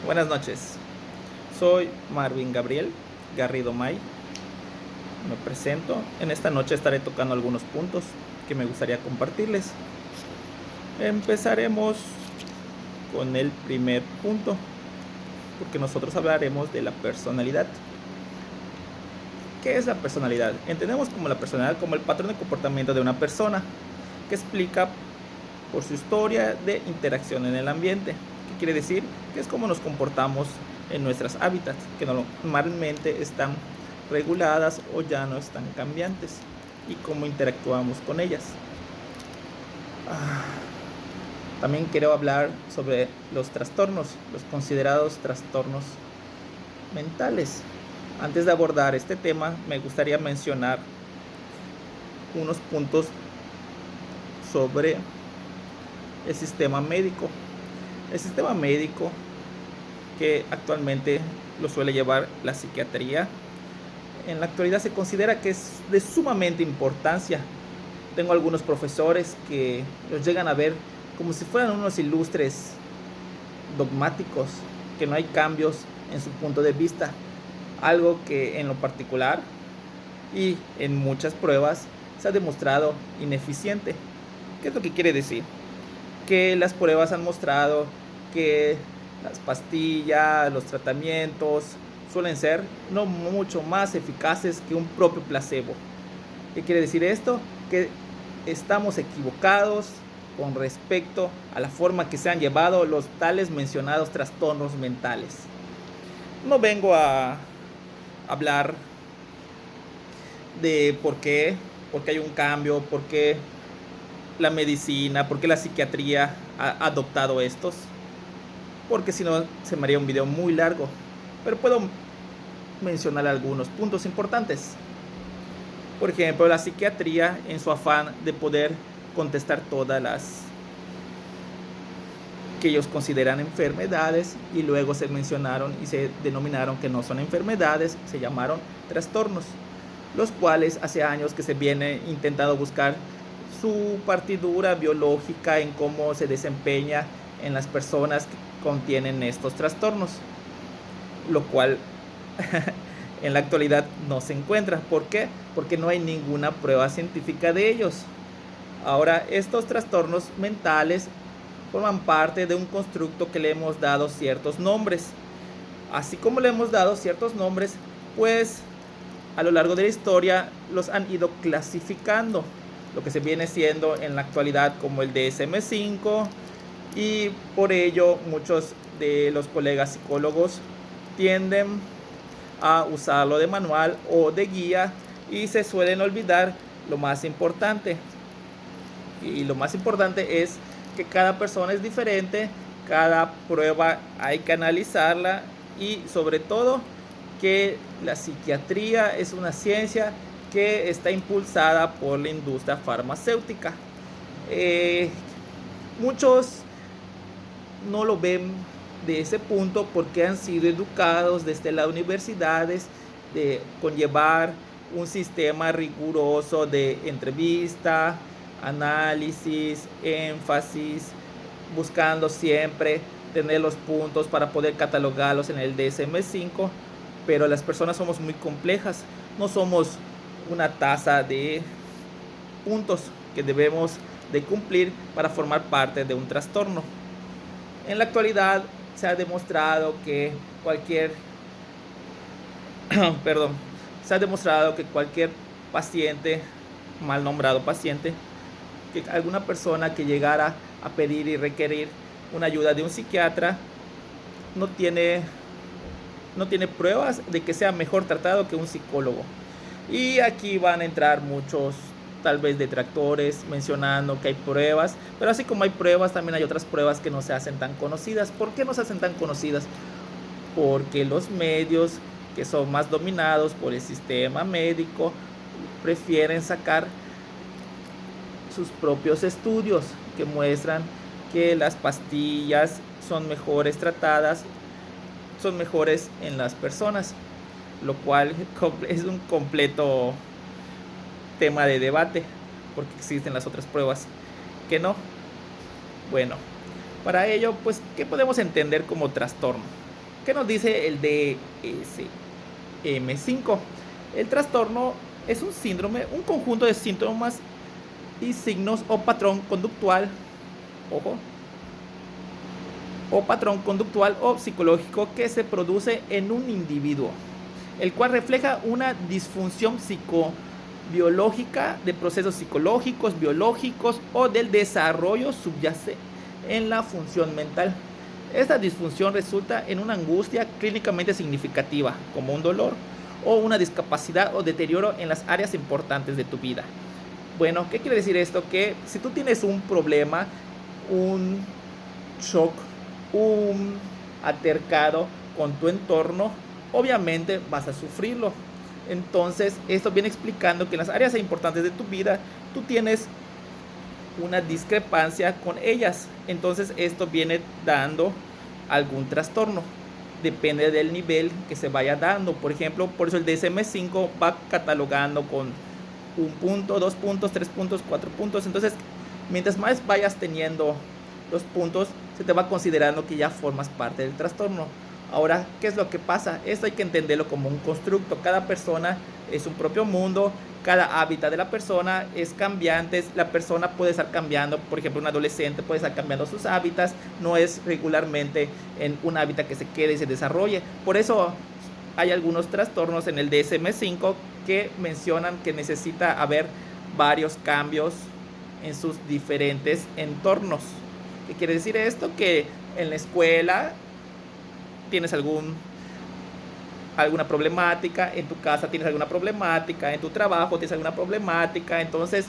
Buenas noches, soy Marvin Gabriel Garrido May. Me presento. En esta noche estaré tocando algunos puntos que me gustaría compartirles. Empezaremos con el primer punto, porque nosotros hablaremos de la personalidad. ¿Qué es la personalidad? Entendemos como la personalidad como el patrón de comportamiento de una persona que explica por su historia de interacción en el ambiente. ¿Qué quiere decir? Que es como nos comportamos en nuestras hábitats, que normalmente están reguladas o ya no están cambiantes, y cómo interactuamos con ellas. También quiero hablar sobre los trastornos, los considerados trastornos mentales. Antes de abordar este tema, me gustaría mencionar unos puntos sobre el sistema médico. El sistema médico, que actualmente lo suele llevar la psiquiatría, en la actualidad se considera que es de sumamente importancia. Tengo algunos profesores que los llegan a ver como si fueran unos ilustres dogmáticos, que no hay cambios en su punto de vista, algo que en lo particular y en muchas pruebas se ha demostrado ineficiente. ¿Qué es lo que quiere decir? Que las pruebas han mostrado que las pastillas, los tratamientos suelen ser no mucho más eficaces que un propio placebo. ¿Qué quiere decir esto? Que estamos equivocados con respecto a la forma que se han llevado los tales mencionados trastornos mentales. No vengo a hablar de por qué hay un cambio, por qué la medicina, por qué la psiquiatría ha adoptado estos, porque si no se me haría un video muy largo, pero puedo mencionar algunos puntos importantes. Por ejemplo, la psiquiatría, en su afán de poder contestar todas las que ellos consideran enfermedades, y luego se mencionaron y se denominaron que no son enfermedades, se llamaron trastornos, los cuales hace años que se viene intentando buscar su partidura biológica en cómo se desempeña en las personas que contienen estos trastornos, lo cual en la actualidad no se encuentra. ¿Por qué? Porque no hay ninguna prueba científica de ellos. Ahora, estos trastornos mentales forman parte de un constructo que le hemos dado ciertos nombres. Así como le hemos dado ciertos nombres, pues a lo largo de la historia los han ido clasificando, lo que se viene siendo en la actualidad como el DSM-5, y por ello muchos de los colegas psicólogos tienden a usarlo de manual o de guía, y se suelen olvidar lo más importante. Y lo más importante es que cada persona es diferente, cada prueba hay que analizarla, y sobre todo que la psiquiatría es una ciencia que está impulsada por la industria farmacéutica. Muchos no lo ven de ese punto porque han sido educados desde las universidades de conllevar un sistema riguroso de entrevista, análisis, énfasis, buscando siempre tener los puntos para poder catalogarlos en el DSM-5, pero las personas somos muy complejas, no somos una tasa de puntos que debemos de cumplir para formar parte de un trastorno. En la actualidad se ha demostrado que cualquier perdón, se ha demostrado que cualquier paciente, mal nombrado paciente, que alguna persona que llegara a pedir y requerir una ayuda de un psiquiatra no tiene pruebas de que sea mejor tratado que un psicólogo. Y aquí van a entrar muchos, tal vez, detractores mencionando que hay pruebas, pero así como hay pruebas, también hay otras pruebas que no se hacen tan conocidas. ¿Por qué no se hacen tan conocidas? Porque los medios, que son más dominados por el sistema médico, prefieren sacar sus propios estudios que muestran que las pastillas son mejores tratadas, son mejores en las personas, lo cual es un completo tema de debate, porque existen las otras pruebas que no. Bueno, Para ello, pues, ¿qué podemos entender como trastorno? ¿Qué nos dice el DSM-5? El trastorno es un síndrome, un conjunto de síntomas y signos o patrón conductual, ojo, o patrón conductual o psicológico que se produce en un individuo, el cual refleja una disfunción psicobiológica de procesos psicológicos, biológicos o del desarrollo subyacente en la función mental. Esta disfunción resulta en una angustia clínicamente significativa, como un dolor o una discapacidad o deterioro en las áreas importantes de tu vida. Bueno, ¿qué quiere decir esto? Que si tú tienes un problema, un shock, un altercado con tu entorno, obviamente vas a sufrirlo. Entonces, esto viene explicando que en las áreas importantes de tu vida, tú tienes una discrepancia con ellas. Entonces, esto viene dando algún trastorno. Depende del nivel que se vaya dando. Por ejemplo, por eso el DSM-5 va catalogando con 1 punto, 2 puntos, 3 puntos, 4 puntos. Entonces, mientras más vayas teniendo los puntos, se te va considerando que ya formas parte del trastorno. Ahora, ¿qué es lo que pasa? Esto hay que entenderlo como un constructo. Cada persona es un propio mundo, cada hábitat de la persona es cambiante. La persona puede estar cambiando, por ejemplo, un adolescente puede estar cambiando sus hábitats, no es regularmente en un hábitat que se quede y se desarrolle. Por eso hay algunos trastornos en el DSM-5 que mencionan que necesita haber varios cambios en sus diferentes entornos. ¿Qué quiere decir esto? Que en la escuela tienes alguna problemática, en tu casa tienes alguna problemática, en tu trabajo tienes alguna problemática. Entonces,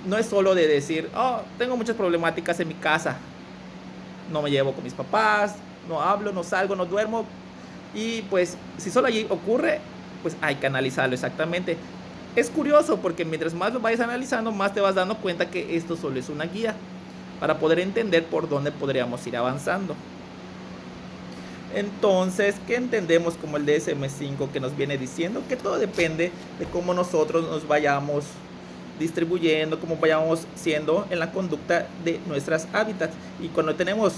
no es solo de decir, oh, tengo muchas problemáticas en mi casa, no me llevo con mis papás, no hablo, no salgo, no duermo. Y pues, si solo allí ocurre, pues hay que analizarlo exactamente. Es curioso porque mientras más lo vayas analizando, más te vas dando cuenta que esto solo es una guía para poder entender por dónde podríamos ir avanzando. Entonces, ¿qué entendemos como el DSM-5 que nos viene diciendo? Que todo depende de cómo nosotros nos vayamos distribuyendo, cómo vayamos siendo en la conducta de nuestras hábitats. Y cuando tenemos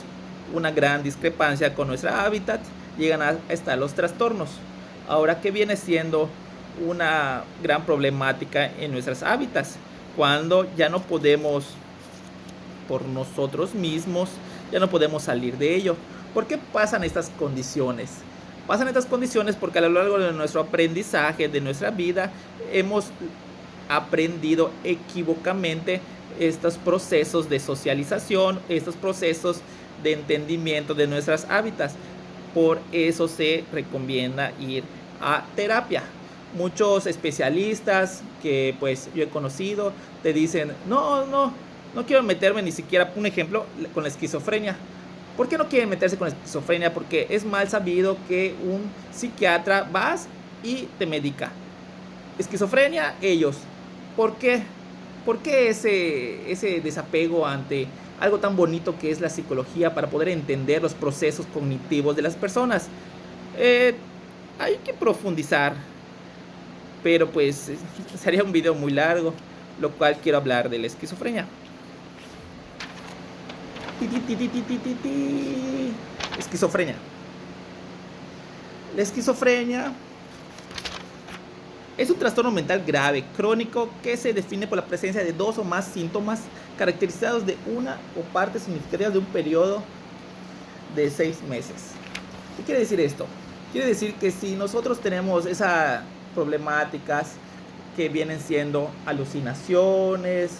una gran discrepancia con nuestra hábitat, llegan a estar los trastornos. Ahora, ¿qué viene siendo una gran problemática en nuestras hábitats? Cuando ya no podemos por nosotros mismos, ya no podemos salir de ello. ¿Por qué pasan estas condiciones? Pasan estas condiciones porque a lo largo de nuestro aprendizaje, de nuestra vida, hemos aprendido equivocamente estos procesos de socialización, estos procesos de entendimiento de nuestras hábitats. Por eso se recomienda ir a terapia. Muchos especialistas que pues yo he conocido te dicen, no quiero meterme ni siquiera, un ejemplo, con la esquizofrenia. ¿Por qué no quieren meterse con la esquizofrenia? Porque es mal sabido que un psiquiatra vas y te medica. Esquizofrenia, ellos. ¿Por qué? ¿Por qué ese desapego ante algo tan bonito que es la psicología para poder entender los procesos cognitivos de las personas? Hay que profundizar, pero pues sería un video muy largo, lo cual quiero hablar de la esquizofrenia. Esquizofrenia. La esquizofrenia es un trastorno mental grave, crónico, que se define por la presencia de 2 o más síntomas caracterizados de una o parte significativa de un periodo de 6 meses. ¿Qué quiere decir esto? Quiere decir que si nosotros tenemos esas problemáticas que vienen siendo alucinaciones,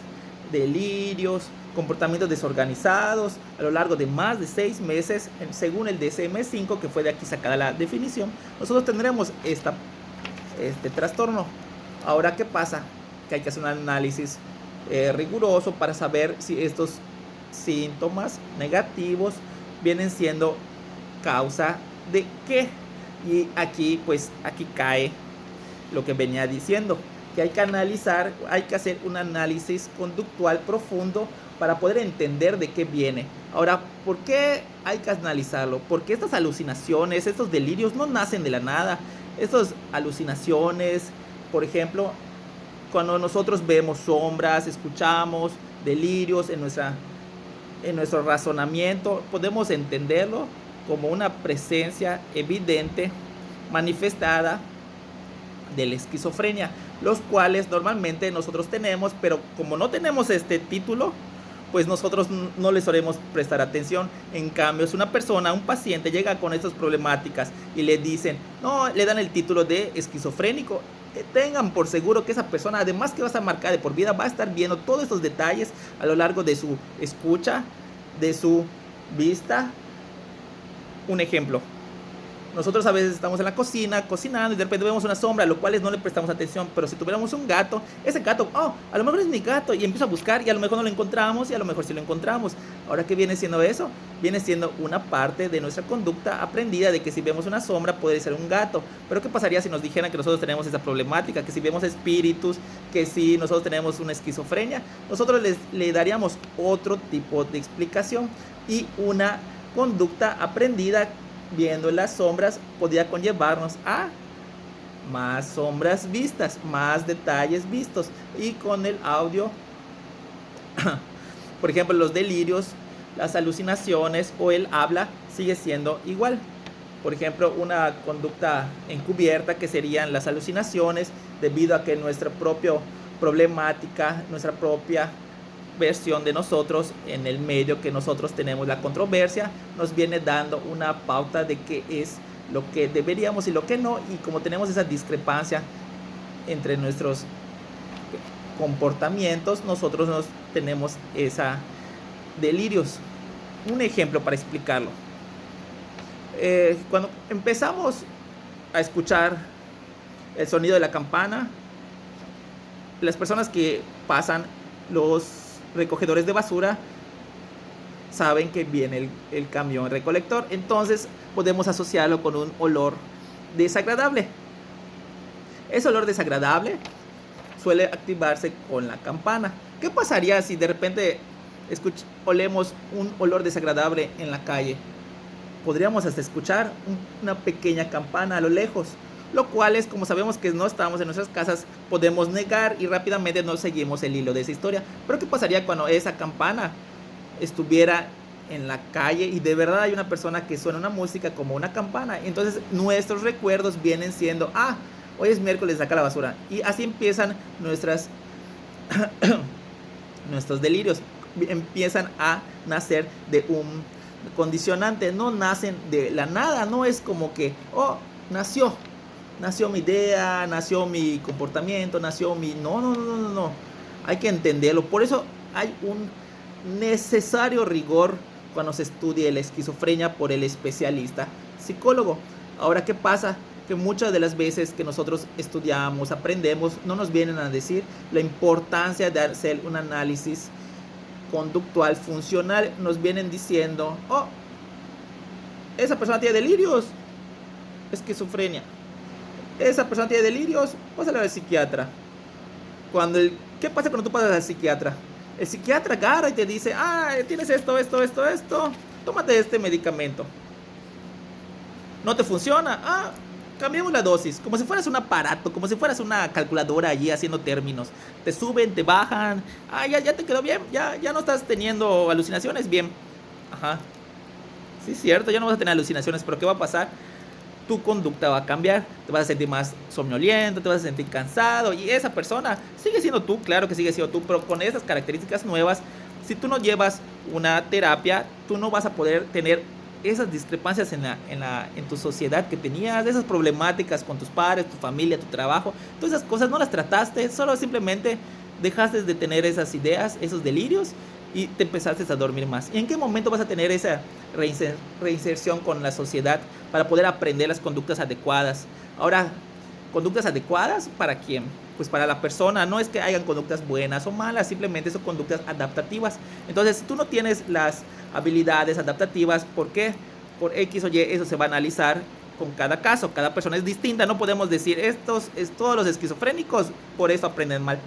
delirios, comportamientos desorganizados a lo largo de más de 6 meses, según el DSM-5, que fue de aquí sacada la definición, nosotros tendremos este trastorno. Ahora, ¿qué pasa? Que hay que hacer un análisis riguroso para saber si estos síntomas negativos vienen siendo causa de qué. Y aquí cae lo que venía diciendo, que hay que analizar, hay que hacer un análisis conductual profundo para poder entender de qué viene. Ahora, ¿por qué hay que analizarlo? Porque estas alucinaciones, estos delirios no nacen de la nada. Estas alucinaciones, por ejemplo, cuando nosotros vemos sombras, escuchamos delirios en nuestra en nuestro razonamiento, podemos entenderlo como una presencia evidente, manifestada de la esquizofrenia, los cuales normalmente nosotros tenemos, pero como no tenemos este título, pues nosotros no les solemos prestar atención. En cambio, si una persona, un paciente llega con estas problemáticas y le dicen, no, le dan el título de esquizofrénico, tengan por seguro que esa persona, además que va a estar marcada de por vida, va a estar viendo todos estos detalles a lo largo de su escucha, de su vista. Un ejemplo: nosotros a veces estamos en la cocina cocinando y de repente vemos una sombra, a lo cual no le prestamos atención. Pero si tuviéramos un gato, ese gato, oh, a lo mejor es mi gato, y empiezo a buscar y a lo mejor no lo encontramos y a lo mejor sí lo encontramos. Ahora, ¿qué viene siendo eso? Viene siendo una parte de nuestra conducta aprendida de que si vemos una sombra puede ser un gato. Pero ¿qué pasaría si nos dijeran que nosotros tenemos esa problemática? Que si vemos espíritus, que si nosotros tenemos una esquizofrenia, nosotros le daríamos otro tipo de explicación, y una conducta aprendida viendo las sombras podría conllevarnos a más sombras vistas, más detalles vistos. Y con el audio, por ejemplo, los delirios, las alucinaciones o el habla sigue siendo igual. Por ejemplo, una conducta encubierta, que serían las alucinaciones, debido a que nuestra propia problemática, nuestra propia versión de nosotros en el medio que nosotros tenemos la controversia, nos viene dando una pauta de qué es lo que deberíamos y lo que no. Y como tenemos esa discrepancia entre nuestros comportamientos, nosotros nos tenemos esa delirios. Un ejemplo para explicarlo: cuando empezamos a escuchar el sonido de la campana, las personas que pasan, los recogedores de basura, saben que viene el camión recolector. Entonces podemos asociarlo con un olor desagradable. Ese olor desagradable suele activarse con la campana. ¿Qué pasaría si de repente olemos un olor desagradable en la calle? Podríamos hasta escuchar una pequeña campana a lo lejos, lo cual es, como sabemos que no estamos en nuestras casas, podemos negar y rápidamente no seguimos el hilo de esa historia. Pero ¿qué pasaría cuando esa campana estuviera en la calle y de verdad hay una persona que suena una música como una campana? Entonces nuestros recuerdos vienen siendo, hoy es miércoles, saca la basura. Y así empiezan nuestros delirios. Empiezan a nacer de un condicionante, no nacen de la nada. No es como que, nació mi idea, nació mi comportamiento, nació mi... No. Hay que entenderlo. Por eso hay un necesario rigor cuando se estudia la esquizofrenia por el especialista psicólogo. Ahora, ¿qué pasa? Que muchas de las veces que nosotros estudiamos, aprendemos, no nos vienen a decir la importancia de hacer un análisis conductual funcional. Nos vienen diciendo, esa persona tiene delirios, esquizofrenia. Esa persona tiene delirios, pásale al psiquiatra. ¿Qué pasa cuando tú pasas al psiquiatra? El psiquiatra agarra y te dice, tienes esto, tómate este medicamento. ¿No te funciona? Cambiemos la dosis. Como si fueras un aparato, como si fueras una calculadora allí haciendo términos. Te suben, te bajan. Ya te quedó bien, ya no estás teniendo alucinaciones, bien. Sí, es cierto, ya no vas a tener alucinaciones, pero ¿qué va a pasar? Tu conducta va a cambiar, te vas a sentir más somnoliento, te vas a sentir cansado, y esa persona sigue siendo tú, claro que sigue siendo tú, pero con esas características nuevas. Si tú no llevas una terapia, tú no vas a poder tener esas discrepancias en tu sociedad que tenías, esas problemáticas con tus padres, tu familia, tu trabajo. Todas esas cosas no las trataste, solo simplemente dejaste de tener esas ideas, esos delirios, y te empezaste a dormir más. ¿Y en qué momento vas a tener esa reinserción con la sociedad para poder aprender las conductas adecuadas? Ahora, ¿conductas adecuadas para quién? Pues para la persona. No es que hayan conductas buenas o malas, simplemente son conductas adaptativas. Entonces, si tú no tienes las habilidades adaptativas, ¿por qué? Por X o Y, eso se va a analizar con cada caso. Cada persona es distinta. No podemos decir, todos los esquizofrénicos por eso aprenden mal.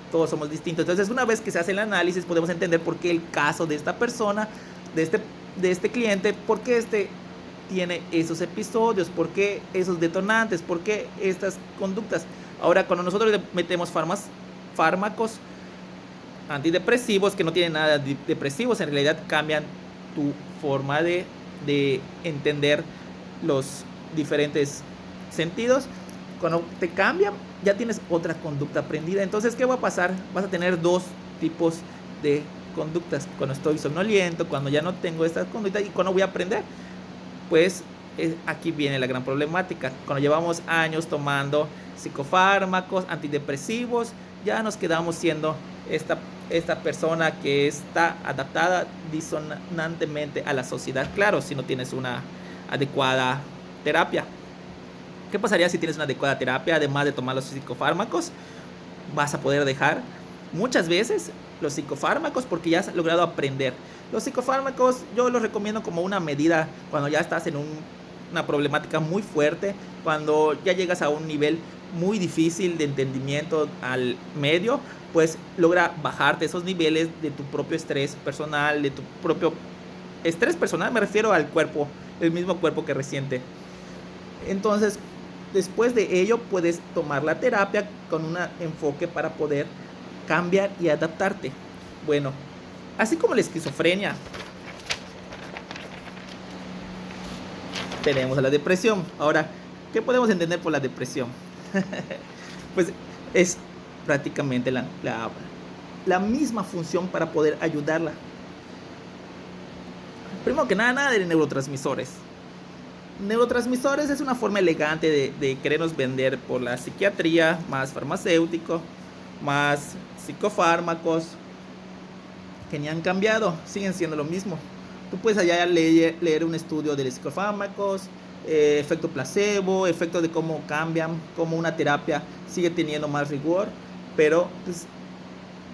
Todos somos distintos. Entonces, una vez que se hace el análisis, podemos entender por qué el caso de esta persona, de este cliente, por qué tiene esos episodios, por qué esos detonantes, por qué estas conductas. Ahora, cuando nosotros le metemos fármacos, antidepresivos que no tienen nada de depresivos, en realidad cambian tu forma de entender los diferentes sentidos. Cuando te cambian, ya tienes otra conducta aprendida. Entonces, ¿qué va a pasar? Vas a tener dos tipos de conductas. Cuando estoy somnoliento, cuando ya no tengo estas conductas y cuando voy a aprender. Pues aquí viene la gran problemática. Cuando llevamos años tomando psicofármacos, antidepresivos, ya nos quedamos siendo esta persona que está adaptada disonantemente a la sociedad. Claro, si no tienes una adecuada terapia. ¿Qué pasaría si tienes una adecuada terapia? Además de tomar los psicofármacos, vas a poder dejar muchas veces los psicofármacos porque ya has logrado aprender. Los psicofármacos yo los recomiendo como una medida cuando ya estás en una problemática muy fuerte, cuando ya llegas a un nivel muy difícil de entendimiento al medio, pues logra bajarte esos niveles de tu propio estrés personal, de tu propio estrés personal, me refiero al cuerpo, el mismo cuerpo que resiente. Entonces, después de ello puedes tomar la terapia con un enfoque para poder cambiar y adaptarte. Bueno, así como la esquizofrenia, tenemos a la depresión. Ahora, ¿qué podemos entender por la depresión? Pues es prácticamente la misma función para poder ayudarla. Primero que nada de neurotransmisores. Neurotransmisores es una forma elegante de querernos vender por la psiquiatría, más farmacéutico, más psicofármacos, que ni han cambiado, siguen siendo lo mismo. Tú puedes allá leer un estudio de los psicofármacos, efecto placebo, efecto de cómo cambian, cómo una terapia sigue teniendo más rigor, pero pues,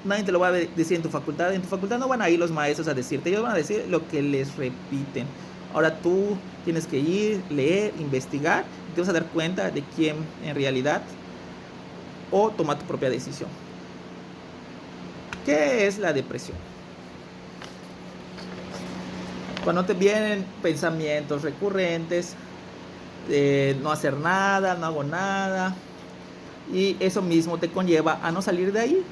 nadie te lo va a decir en tu facultad. En tu facultad no van a ir los maestros a decirte, ellos van a decir lo que les repiten. Ahora tú tienes que ir, leer, investigar, y te vas a dar cuenta de quién en realidad, o tomar tu propia decisión. ¿Qué es la depresión? Cuando te vienen pensamientos recurrentes, no hacer nada, no hago nada, y eso mismo te conlleva a no salir de ahí.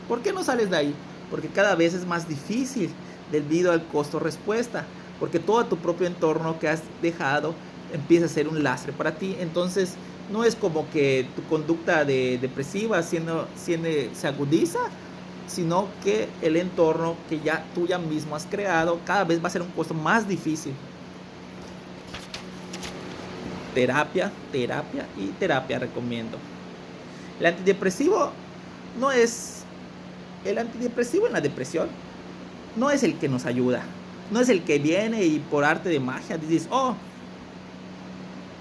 ¿Por qué no sales de ahí? Porque cada vez es más difícil debido al costo-respuesta, porque todo tu propio entorno que has dejado empieza a ser un lastre para ti. Entonces no es como que tu conducta depresiva se agudiza, sino que el entorno que tú ya mismo has creado cada vez va a ser un costo más difícil. Terapia y terapia recomiendo. El antidepresivo en la depresión no es el que nos ayuda, no es el que viene y por arte de magia dices, oh,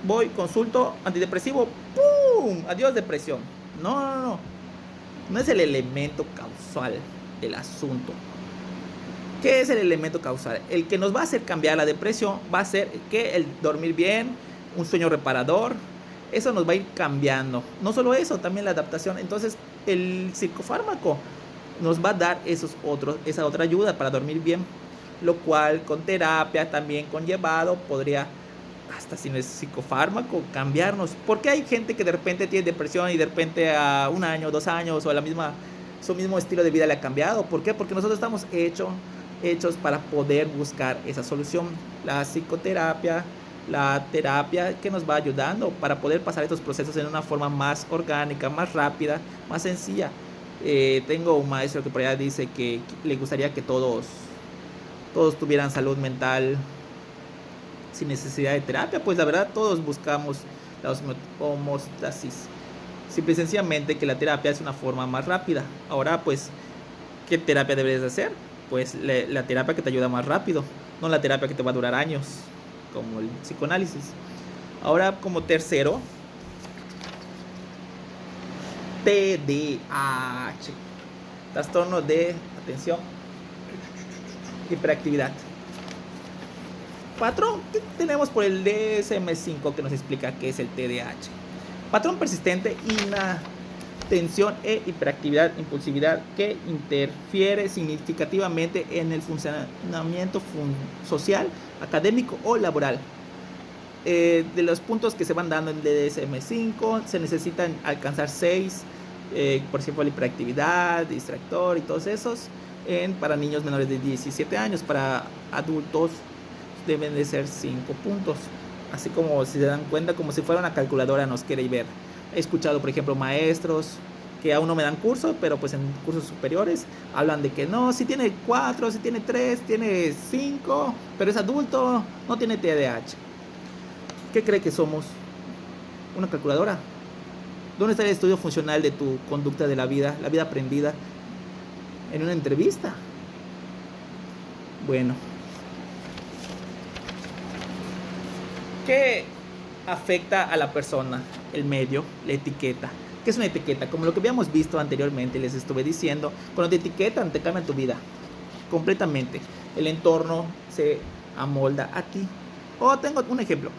voy, consulto, antidepresivo, ¡pum! Adiós depresión. No es el elemento causal del asunto. ¿Qué es el elemento causal? El que nos va a hacer cambiar la depresión va a ser que el dormir bien, un sueño reparador, eso nos va a ir cambiando. No solo eso, también la adaptación. Entonces el psicofármaco nos va a dar esa otra ayuda para dormir bien, lo cual con terapia también conllevado podría, hasta sin el psicofármaco, cambiarnos. Porque hay gente que de repente tiene depresión y de repente a 1 año, 2 años o su mismo estilo de vida le ha cambiado. ¿Por qué? Porque nosotros estamos hechos para poder buscar esa solución. La psicoterapia, la terapia que nos va ayudando para poder pasar estos procesos en una forma más orgánica, más rápida, más sencilla. Tengo un maestro que por allá dice que le gustaría que todos tuvieran salud mental sin necesidad de terapia. Pues la verdad todos buscamos la homeostasis, simple y sencillamente que la terapia es una forma más rápida. Ahora pues, ¿qué terapia deberías hacer? Pues la terapia que te ayuda más rápido, no la terapia que te va a durar años, como el psicoanálisis. Ahora, como tercero, TDAH, trastorno de atención, hiperactividad. Patrón que tenemos por el DSM-5 que nos explica qué es el TDAH. Patrón persistente, inatención e hiperactividad, impulsividad que interfiere significativamente en el funcionamiento social, académico o laboral. De los puntos que se van dando en el DSM-5 se necesitan alcanzar 6 por ejemplo, la hiperactividad, distractor y todos esos, para niños menores de 17 años. Para adultos deben de ser 5 puntos. Así como si se dan cuenta, como si fuera una calculadora nos quiere ver. He escuchado, por ejemplo, maestros que aún no me dan curso, pero pues en cursos superiores hablan de que no, si tiene 4, si tiene 3, tiene 5, pero es adulto, no tiene TDAH. ¿Qué cree que somos? ¿Una calculadora? ¿Dónde está el estudio funcional de tu conducta de la vida aprendida en una entrevista? Bueno, ¿qué afecta a la persona? El medio, la etiqueta. ¿Qué es una etiqueta? Como lo que habíamos visto anteriormente, les estuve diciendo, cuando te etiquetan te cambia tu vida completamente. El entorno se amolda a ti. Tengo un ejemplo.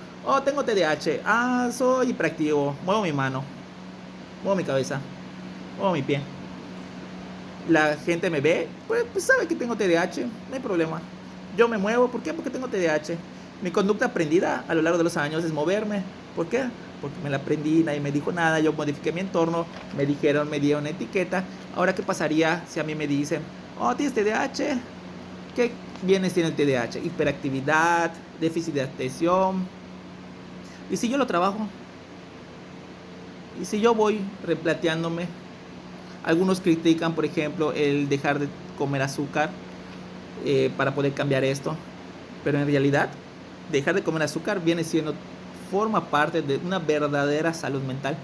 Tengo TDAH. Soy hiperactivo. Muevo mi mano. Muevo mi cabeza. Muevo mi pie. La gente me ve, pues sabe que tengo TDAH. No hay problema. Yo me muevo. ¿Por qué? Porque tengo TDAH. Mi conducta aprendida a lo largo de los años es moverme. ¿Por qué? Porque me la aprendí, nadie me dijo nada, yo modifiqué mi entorno, me dieron una etiqueta. Ahora, ¿qué pasaría si a mí me dicen, tienes TDAH? ¿Qué bienes tiene el TDAH? Hiperactividad, déficit de atención. ¿Y si yo lo trabajo? ¿Y si yo voy replanteándome? Algunos critican, por ejemplo, el dejar de comer azúcar para poder cambiar esto. Pero en realidad, dejar de comer azúcar forma parte de una verdadera salud mental,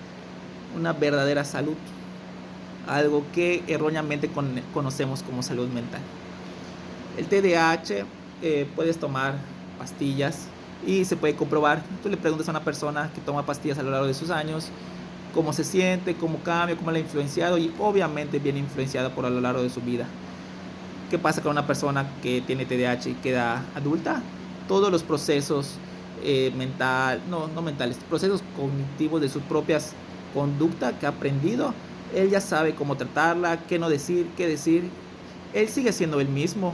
una verdadera salud, algo que erróneamente conocemos como salud mental. El TDAH, puedes tomar pastillas y se puede comprobar. Tú le preguntas a una persona que toma pastillas a lo largo de sus años cómo se siente, cómo cambia, cómo le ha influenciado, y obviamente viene influenciada por a lo largo de su vida. ¿Qué pasa con una persona que tiene TDAH y queda adulta? Todos los procesos mentales, procesos cognitivos de sus propias conducta que ha aprendido, él ya sabe cómo tratarla, qué no decir, qué decir. Él sigue siendo el mismo.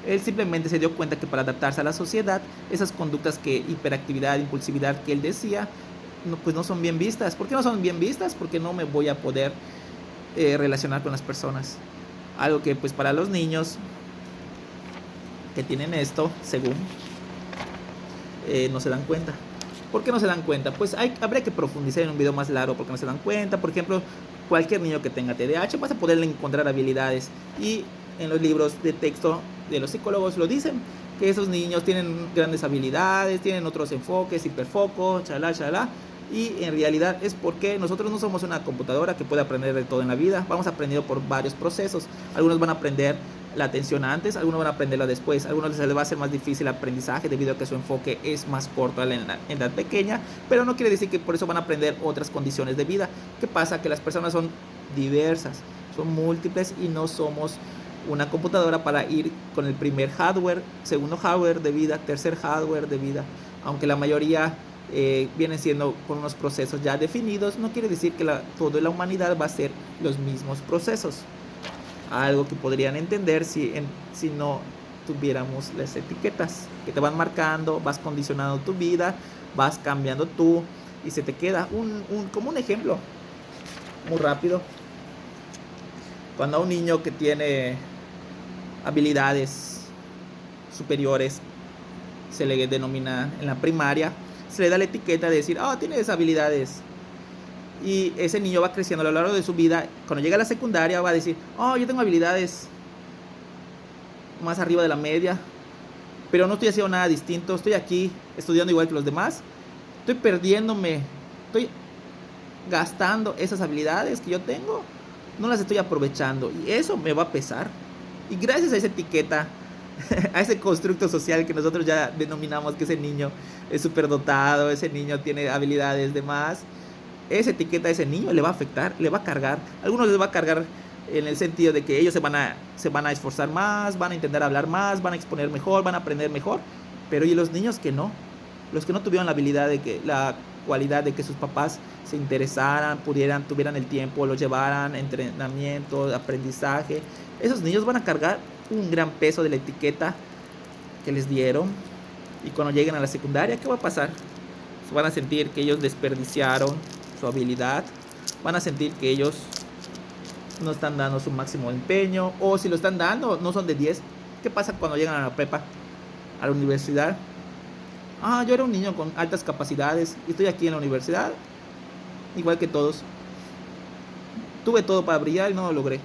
Él simplemente se dio cuenta que para adaptarse a la sociedad, esas conductas hiperactividad, impulsividad que él decía, pues no son bien vistas. ¿Por qué no son bien vistas? Porque no me voy a poder relacionar con las personas. Algo que pues para los niños que tienen esto, según, no se dan cuenta. ¿Por qué no se dan cuenta? Pues habría que profundizar en un video más largo porque no se dan cuenta. Por ejemplo, cualquier niño que tenga TDAH vas a poderle encontrar habilidades, y en los libros de texto de los psicólogos lo dicen, que esos niños tienen grandes habilidades, tienen otros enfoques, hiperfoco, chalá, y en realidad es porque nosotros no somos una computadora que puede aprender de todo en la vida. Vamos aprendiendo por varios procesos. Algunos van a aprender la atención antes, algunos van a aprenderla después, algunos les va a ser más difícil el aprendizaje debido a que su enfoque es más corto en la edad pequeña, pero no quiere decir que por eso van a aprender otras condiciones de vida. ¿Qué pasa? Que las personas son diversas, son múltiples, y no somos una computadora para ir con el primer hardware, segundo hardware de vida, tercer hardware de vida. Aunque la mayoría vienen siendo con unos procesos ya definidos, no quiere decir que toda la humanidad va a ser los mismos procesos. Algo que podrían entender si no tuviéramos las etiquetas que te van marcando, vas condicionando tu vida, vas cambiando tú, y se te queda como un ejemplo muy rápido. Cuando a un niño que tiene habilidades superiores se le denomina en la primaria, se le da la etiqueta de decir, tienes habilidades. Y ese niño va creciendo a lo largo de su vida. Cuando llega a la secundaria va a decir, yo tengo habilidades más arriba de la media, pero no estoy haciendo nada distinto, estoy aquí estudiando igual que los demás, estoy perdiéndome, estoy gastando esas habilidades que yo tengo, no las estoy aprovechando, y eso me va a pesar. Y gracias a esa etiqueta, a ese constructo social que nosotros ya denominamos que ese niño es superdotado, ese niño tiene habilidades de más, esa etiqueta a ese niño le va a afectar, le va a cargar. A algunos les va a cargar en el sentido de que ellos se van a esforzar más, van a intentar hablar más, van a exponer mejor, van a aprender mejor. Pero ¿y los niños que no? Los que no tuvieron la cualidad de que sus papás se interesaran, tuvieran el tiempo, los llevaran, entrenamiento, aprendizaje. Esos niños van a cargar un gran peso de la etiqueta que les dieron. Y cuando lleguen a la secundaria, ¿qué va a pasar? Van a sentir que ellos desperdiciaron su habilidad, van a sentir que ellos no están dando su máximo empeño, o si lo están dando, no son de 10. ¿Qué pasa cuando llegan a la prepa, a la universidad? Yo era un niño con altas capacidades y estoy aquí en la universidad, igual que todos. Tuve todo para brillar y no lo logré.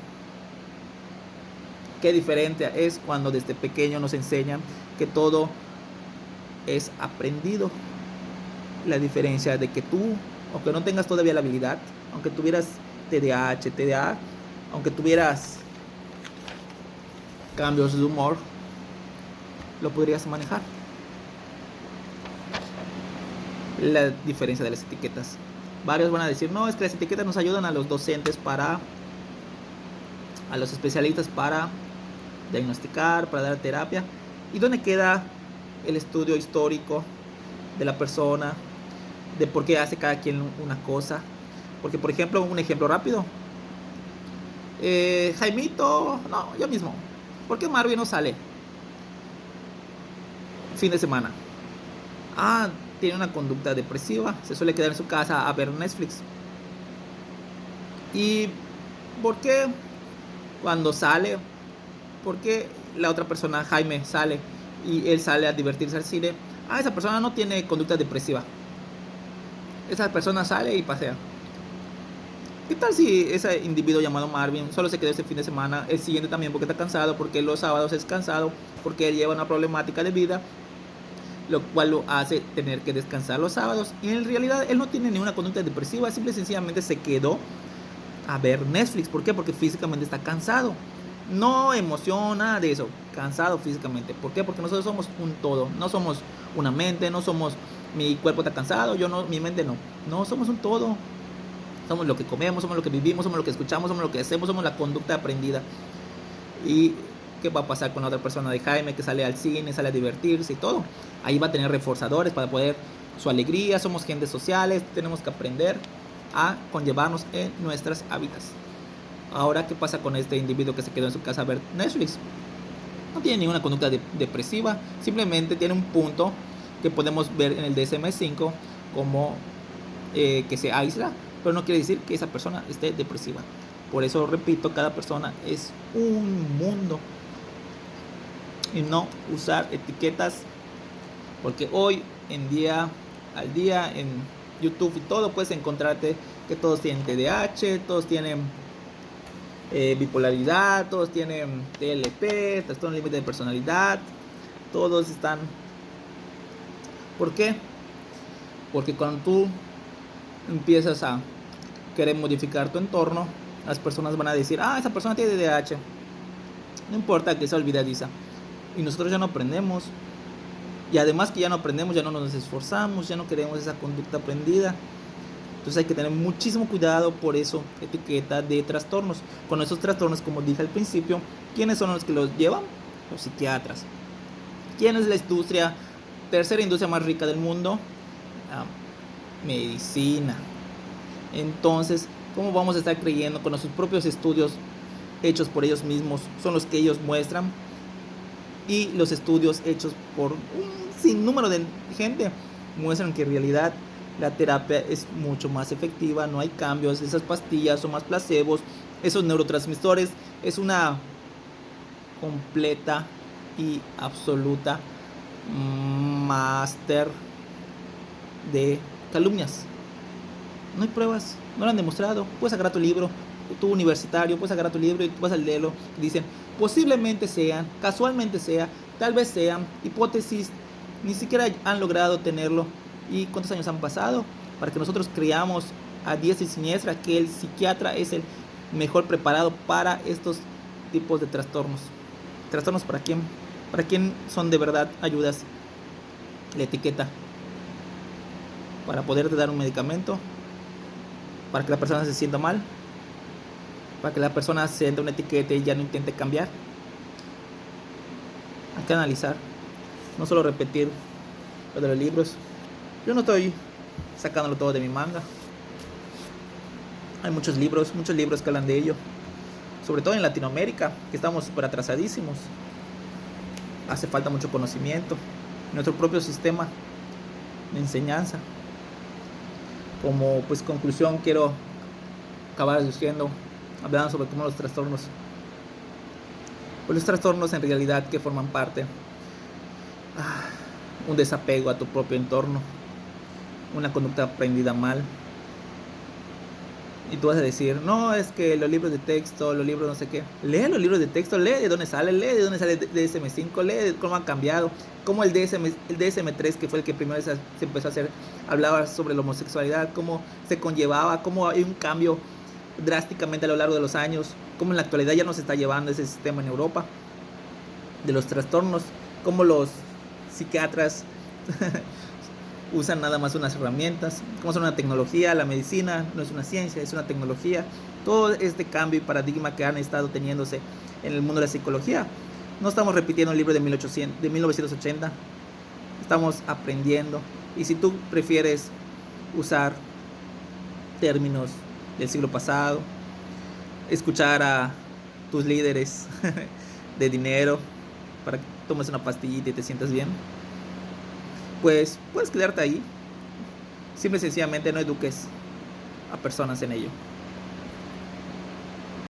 Qué diferente es cuando desde pequeño nos enseñan que todo es aprendido. La diferencia de que tú, aunque no tengas todavía la habilidad, aunque tuvieras TDAH, TDA, aunque tuvieras cambios de humor, lo podrías manejar. La diferencia de las etiquetas. Varios van a decir, no, es que las etiquetas nos ayudan a los docentes a los especialistas para diagnosticar, para dar terapia. ¿Y dónde queda el estudio histórico de la persona, de por qué hace cada quien una cosa? Porque, por ejemplo, un ejemplo rápido. Jaimito, no, yo mismo. ¿Por qué Marvin no sale fin de semana? Tiene una conducta depresiva, se suele quedar en su casa a ver Netflix. ¿Y por qué cuando sale, por qué la otra persona, Jaime, sale y él sale a divertirse al cine? Esa persona no tiene conducta depresiva. Esa persona sale y pasea. ¿Qué tal si ese individuo llamado Marvin solo se quedó ese fin de semana, el siguiente también porque está cansado, porque los sábados es cansado, porque él lleva una problemática de vida, lo cual lo hace tener que descansar los sábados? Y en realidad él no tiene ninguna conducta depresiva, simple y sencillamente se quedó a ver Netflix. ¿Por qué? Porque físicamente está cansado. No emoción, nada de eso. Cansado físicamente. ¿Por qué? Porque nosotros somos un todo. No somos una mente, no somos mi cuerpo está cansado, yo no, mi mente no. No, somos un todo. Somos lo que comemos, somos lo que vivimos, somos lo que escuchamos, somos lo que hacemos, somos la conducta aprendida. ¿Y qué va a pasar con la otra persona de Jaime que sale al cine, sale a divertirse y todo? Ahí va a tener reforzadores para poder su alegría. Somos gentes sociales, tenemos que aprender a conllevarnos en nuestras hábitats. Ahora, ¿qué pasa con este individuo que se quedó en su casa a ver Netflix? No tiene ninguna conducta depresiva, simplemente tiene un punto que podemos ver en el DSM-5 como que se aísla, pero no quiere decir que esa persona esté depresiva. Por eso repito, cada persona es un mundo y no usar etiquetas, porque hoy en día, al día en YouTube y todo, puedes encontrarte que todos tienen TDAH, todos tienen bipolaridad, todos tienen TLP, trastorno límite de personalidad, todos están. ¿Por qué? Porque cuando tú empiezas a querer modificar tu entorno, las personas van a decir, esa persona tiene TDAH, no importa que sea olvidadiza, y nosotros ya no aprendemos, y además que ya no aprendemos, ya no nos esforzamos, ya no queremos esa conducta aprendida. Entonces hay que tener muchísimo cuidado. Por eso etiqueta de trastornos. Con esos trastornos, como dije al principio, ¿quiénes son los que los llevan? Los psiquiatras. ¿Quién es la tercera industria más rica del mundo? La medicina. Entonces, ¿cómo vamos a estar creyendo con sus propios estudios hechos por ellos mismos? Son los que ellos muestran. Y los estudios hechos por un sinnúmero de gente muestran que en realidad la terapia es mucho más efectiva, no hay cambios, esas pastillas son más placebos, esos neurotransmisores es una completa y absoluta máster de calumnias. No hay pruebas, no lo han demostrado. Puedes agarrar tu libro, tu universitario, puedes agarrar tu libro y tú vas a leerlo y dicen, posiblemente sean, casualmente sea, tal vez sean hipótesis, ni siquiera han logrado tenerlo. ¿Y cuántos años han pasado para que nosotros creamos a diestra y siniestra que el psiquiatra es el mejor preparado para estos tipos de trastornos? ¿Trastornos para quién? ¿Para quién son de verdad ayudas? La etiqueta. Para poderte dar un medicamento, para que la persona se sienta mal, para que la persona sienta una etiqueta y ya no intente cambiar. Hay que analizar, no solo repetir lo de los libros. Yo no estoy sacándolo todo de mi manga. Hay muchos libros que hablan de ello. Sobre todo en Latinoamérica, que estamos súper atrasadísimos. Hace falta mucho conocimiento. Nuestro propio sistema de enseñanza. Como pues conclusión quiero acabar diciendo Hablaban sobre cómo los trastornos, pues los trastornos en realidad que forman parte, un desapego a tu propio entorno, una conducta aprendida mal. Y tú vas a decir, no, es que los libros de texto, los libros no sé qué. Lee los libros de texto, lee de dónde sale el DSM-5, lee de cómo han cambiado, cómo el DSM-3, que fue el que primero se empezó a hacer, hablaba sobre la homosexualidad, cómo se conllevaba, cómo hay un cambio drásticamente a lo largo de los años, cómo en la actualidad ya no se está llevando ese sistema en Europa de los trastornos, cómo los psiquiatras usan nada más unas herramientas, como son una tecnología. La medicina no es una ciencia, es una tecnología. Todo este cambio y paradigma que han estado teniéndose en el mundo de la psicología, no estamos repitiendo un libro de 1980, estamos aprendiendo. Y si tú prefieres usar términos del siglo pasado, escuchar a tus líderes de dinero para que tomes una pastillita y te sientas bien, pues puedes quedarte ahí. Simple y sencillamente no eduques a personas en ello.